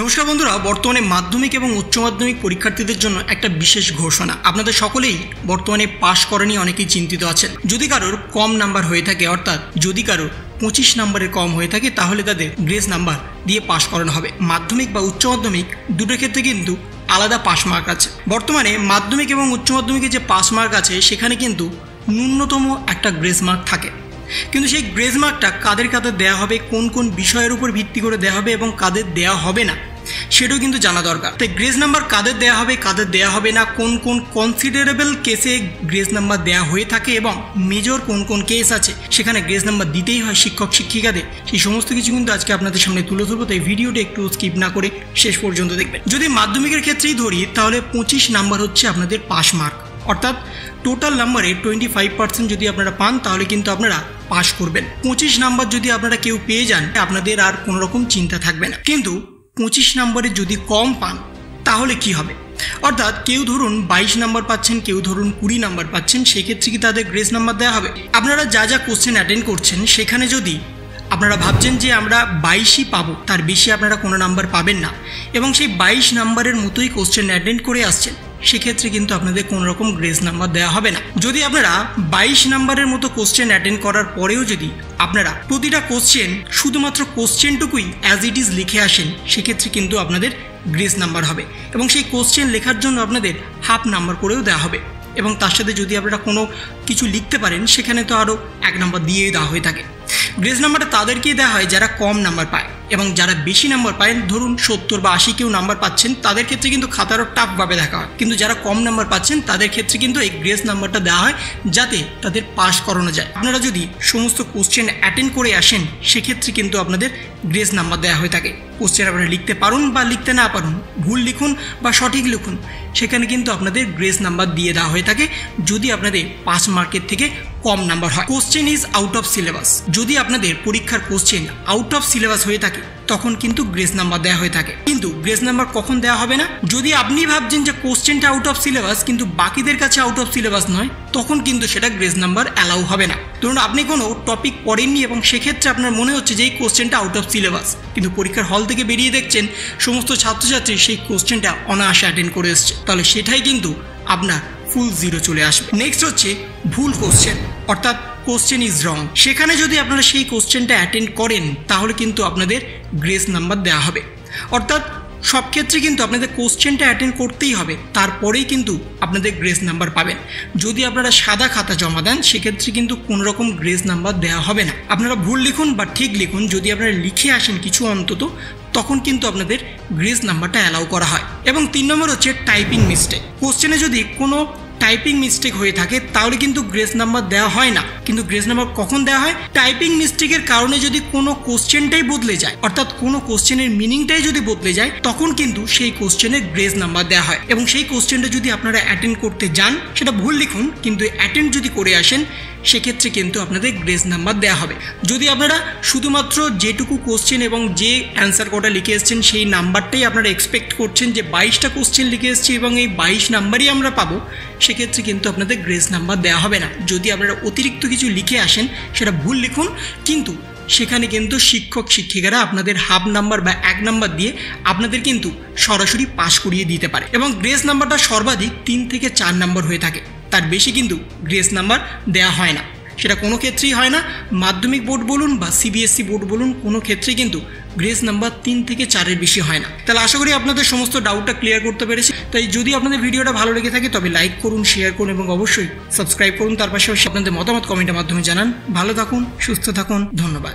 নমস্কার বন্ধুরা, বর্তমানে মাধ্যমিক এবং উচ্চ মাধ্যমিক পরীক্ষার্থীদের জন্য একটা বিশেষ ঘোষণা। আপনাদের সকলেই বর্তমানে পাশ করা নিয়ে অনেকেই চিন্তিত আছেন। যদি কারোর কম নাম্বার হয়ে থাকে, অর্থাৎ যদি কারোর 25 নাম্বারের কম হয়ে থাকে, তাহলে তাদের গ্রেস নাম্বার দিয়ে পাশ করানো হবে। মাধ্যমিক বা উচ্চ মাধ্যমিক দুটোর ক্ষেত্রে কিন্তু আলাদা পাস মার্ক আছে। বর্তমানে মাধ্যমিক এবং উচ্চ মাধ্যমিকে যে পাস মার্ক আছে সেখানে কিন্তু ন্যূনতম একটা গ্রেস মার্ক থাকে, কিন্তু সেই গ্রেস মার্কটা কাদের কাদের দেওয়া হবে, কোন কোন বিষয়ের উপর ভিত্তি করে দেওয়া হবে এবং কাদের দেওয়া হবে না সেটাও কিন্তু জানা দরকার। তাই গ্রেস নাম্বার কাদের দেওয়া হবে, কাদের দেওয়া হবে না, কোন কোন কনসিডারেবল কেসে গ্রেস নাম্বার দেওয়া হয়ে থাকে এবং মেজর কোন কোন কেস আছে সেখানে গ্রেস নাম্বার দিতেই হয় শিক্ষক শিক্ষিকাদের, সেই সমস্ত কিছু কিন্তু আজকে আপনাদের সামনে তুলে ধরবো। তাই ভিডিওটা একটু স্কিপ না করে শেষ পর্যন্ত দেখবেন। যদি মাধ্যমিকের ক্ষেত্রেই ধরি, তাহলে 25 নাম্বার হচ্ছে আপনাদের পাস মার্ক, অর্থাৎ টোটাল নাম্বারে 25% যদি আপনারা পান তাহলে কিন্তু আপনারা পাস করবেন। 25 নাম্বার যদি আপনারা কেউ পেয়ে যান, আপনাদের আর কোনো রকম চিন্তা থাকবে না। কিন্তু 25 নাম্বারে যদি কম পান তাহলে কি হবে? অর্থাৎ কেউ ধরুন 22 নাম্বার পাচ্ছেন, কেউ ধরুন 20 নাম্বার পাচ্ছেন, সেক্ষেত্রে কি তাদের গ্রেস নাম্বার দেওয়া হবে? আপনারা যা যা কোশ্চেন অ্যাটেন্ড করছেন সেখানে যদি আপনারা ভাবছেন যে আমরা 22ই পাবো, তার বেশি আপনারা কোনো নাম্বার পাবেন না, এবং সেই 22 নাম্বারের মতোই কোশ্চেন অ্যাটেন্ড করে আসছেন, সেক্ষেত্রে কিন্তু আপনাদের কোনো রকম গ্রেস নাম্বার দেওয়া হবে না। যদি আপনারা 22 নাম্বারের মতো কোশ্চেন অ্যাটেন্ড করার পরেও যদি আপনারা প্রতিটা কোশ্চেন শুধুমাত্র কোশ্চেনটুকুই অ্যাজ ইট ইজ লিখে আসেন, সেক্ষেত্রে কিন্তু আপনাদের গ্রেস নাম্বার হবে, এবং সেই কোশ্চেন লেখার জন্য আপনাদের হাফ নাম্বার করেও দেওয়া হবে, এবং তার সাথে যদি আপনারা কোনো কিছু লিখতে পারেন সেখানে তো আরও 1 নাম্বার দিয়েই দেওয়া হয়ে থাকে। গ্রেস নাম্বারটা তাদেরকেই দেওয়া হয় যারা কম নাম্বার পায়, এবং যারা বেশি নাম্বার পায়, ধরুন 70 বা 80 কেউ নাম্বার পাচ্ছেন, তাদের ক্ষেত্রে কিন্তু খাতারও টাফভাবে দেখা হয়, কিন্তু যারা কম নাম্বার পাচ্ছেন তাদের ক্ষেত্রে কিন্তু এই গ্রেস নাম্বারটা দেওয়া হয় যাতে তাদের পাস করানো যায়। আপনারা যদি সমস্ত কোশ্চেন অ্যাটেন্ড করে আসেন সেক্ষেত্রে কিন্তু আপনাদের গ্রেস নাম্বার দেওয়া হয়ে থাকে। কোশ্চেন আপনারা লিখতে পারুন বা লিখতে না পারুন, ভুল লিখুন বা সঠিক লিখুন, সেখানে কিন্তু আপনাদের গ্রেস নাম্বার দিয়ে দেওয়া হয়ে থাকে যদি আপনাদের পাস মার্কের থেকে কম নাম্বার হয়। Question is out of syllabus, যদি আপনাদের পরীক্ষার কোশ্চেন আউট অফ সিলেবাস হয়ে থাকে তখন কিন্তু গ্রেস নাম্বার দেওয়া হয়ে থাকে। কিন্তু গ্রেস নাম্বার কখন দেওয়া হবে না? যদি আপনি ভাবছেন যে কোশ্চেনটা আউট অফ সিলেবাস কিন্তু বাকিদের কাছে আউট অফ সিলেবাস নয়, তখন কিন্তু সেটা গ্রেস নাম্বার অ্যালাউ হবে না। ধরুন আপনি কোনো টপিক পড়েননি এবং সেক্ষেত্রে আপনার মনে হচ্ছে যে এই কোশ্চেনটা আউট অফ সিলেবাস, কিন্তু পরীক্ষার হল থেকে বেরিয়ে দেখছেন সমস্ত ছাত্রছাত্রী সেই কোশ্চেনটা অনায়াসে অ্যাটেন্ড করে এসছে, তাহলে সেটাই কিন্তু আপনার ফুল 0 চলে আসবে। নেক্সট হচ্ছে ভুল কোশ্চেন, অর্থাৎ কোশ্চেন ইজ রং। সেখানে যদি আপনারা সেই কোশ্চেনটা অ্যাটেন্ড করেন তাহলে কিন্তু আপনাদের গ্রেস নাম্বার দেওয়া হবে। অর্থাৎ সব ক্ষেত্রে কিন্তু আপনাদের কোশ্চেনটা অ্যাটেন্ড করতেই হবে, তারপরেই কিন্তু আপনাদের গ্রেস নাম্বার পাবেন। যদি আপনারা সাদা খাতা জমা দেন সেক্ষেত্রে কিন্তু কোনো রকম গ্রেস নাম্বার দেওয়া হবে না। আপনারা ভুল লিখুন বা ঠিক লিখুন, যদি আপনারা লিখে আসেন কিছু অন্তত, তখন কিন্তু আপনাদের গ্রেস নাম্বারটা অ্যালাউ করা হয়। এবং 3 নম্বর হচ্ছে টাইপিং মিস্টেক। কোশ্চেনে যদি কোনো টাইপিং মিস্টেক হয়ে থাকে তাহলে কিন্তু গ্রেস নাম্বার দেওয়া হয় না। কিন্তু গ্রেস নাম্বার কখন দেওয়া হয়? টাইপিং মিস্টেকের কারণে যদি কোনো কোশ্চেনটাই বদলে যায়, অর্থাৎ কোনো কোশ্চেনের মিনিংটাই যদি বদলে যায়, তখন কিন্তু সেই কোশ্চেনের গ্রেস নাম্বার দেওয়া হয়। এবং সেই কোশ্চেনটা যদি আপনারা অ্যাটেন্ড করতে যান, সেটা ভুল লিখুন কিন্তু অ্যাটেন্ড যদি করে আসেন, সেক্ষেত্রে কিন্তু আপনাদের গ্রেস নাম্বার দেওয়া হবে। যদি আপনারা শুধুমাত্র যেটুকু কোশ্চেন এবং যে অ্যান্সার কটা লিখে এসেছেন সেই নাম্বারটাই আপনারা এক্সপেক্ট করছেন যে 22টা কোশ্চেন লিখে এসেছি এবং এই 22 নাম্বারই আমরা পাবো, সেক্ষেত্রে কিন্তু আপনাদের গ্রেস নাম্বার দেওয়া হবে না। যদি আপনারা অতিরিক্ত কিছু লিখে আসেন সেটা ভুল লিখুন, কিন্তু সেখানে কিন্তু শিক্ষক শিক্ষিকারা আপনাদের হাফ নাম্বার বা 1 নাম্বার দিয়ে আপনাদের কিন্তু সরাসরি পাস করিয়ে দিতে পারে। এবং গ্রেস নাম্বারটা সর্বাধিক 3 থেকে 4 নাম্বার হয়ে থাকে, তার বেশি কিন্তু গ্রেস নাম্বার দেওয়া হয় না। সেটা কোনো ক্ষেত্রেই হয় না, মাধ্যমিক বোর্ড বলুন বা সিবিএসসি বোর্ড বলুন, কোনো ক্ষেত্রেই কিন্তু গ্রেস নাম্বার 3 থেকে 4-এর বেশি হয় না। তাহলে আশা করি আপনাদের সমস্ত ডাউটটা ক্লিয়ার করতে পেরেছি। তাই যদি আপনাদের ভিডিওটা ভালো লেগে থাকে তবে লাইক করুন, শেয়ার করুন এবং অবশ্যই সাবস্ক্রাইব করুন। তার পাশাপাশি আপনাদের মতামত কমেন্টের মাধ্যমে জানান। ভালো থাকুন, সুস্থ থাকুন, ধন্যবাদ।